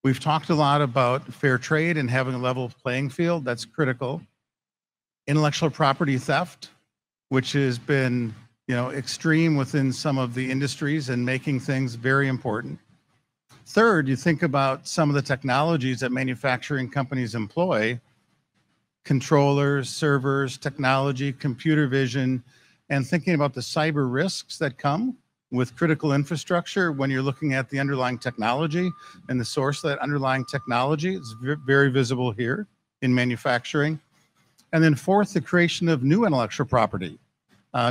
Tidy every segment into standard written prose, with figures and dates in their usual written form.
We've talked a lot about fair trade and having a level playing field. That's critical. Intellectual property theft, which has been, extreme within some of the industries and making things very important. Third, you think about some of the technologies that manufacturing companies employ: controllers, servers, technology, computer vision, and thinking about the cyber risks that come with critical infrastructure when you're looking at the underlying technology and the source of that underlying technology. It's very visible here in manufacturing. And then fourth, the creation of new intellectual property.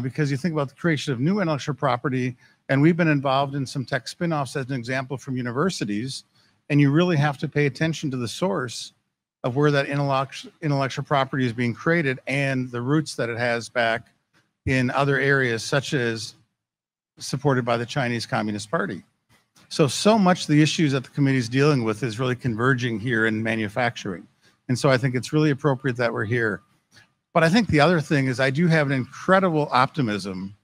Because you think about the creation of new intellectual property, and we've been involved in some tech spinoffs as an example from universities, and you really have to pay attention to the source of where that intellectual property is being created and the roots that it has back in other areas, such as supported by the Chinese Communist Party. So much of the issues that the committee is dealing with is really converging here in manufacturing. And so I think it's really appropriate that we're here. But I think the other thing is I do have an incredible optimism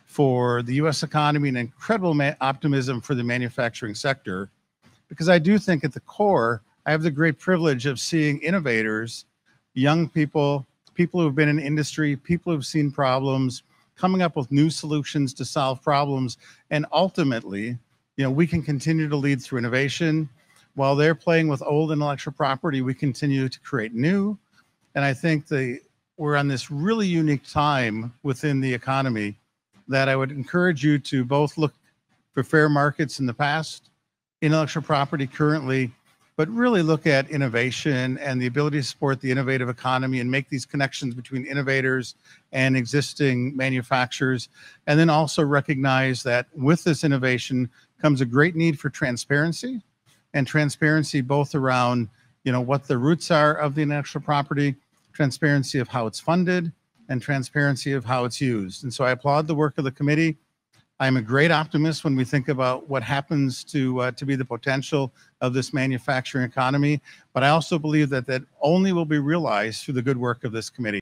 for the US economy and incredible optimism for the manufacturing sector, because I do think at the core, I have the great privilege of seeing innovators, young people, people who have been in industry, people who've seen problems, coming up with new solutions to solve problems. And ultimately, we can continue to lead through innovation. While they're playing with old intellectual property, we continue to create new. And I think we're on this really unique time within the economy that I would encourage you to both look for fair markets in the past, intellectual property currently, but really look at innovation and the ability to support the innovative economy and make these connections between innovators and existing manufacturers. And then also recognize that with this innovation comes a great need for transparency, and transparency both around, what the roots are of the intellectual property, transparency of how it's funded, and transparency of how it's used. And so I applaud the work of the committee. I'm a great optimist when we think about what happens to be the potential of this manufacturing economy, but I also believe that only will be realized through the good work of this committee.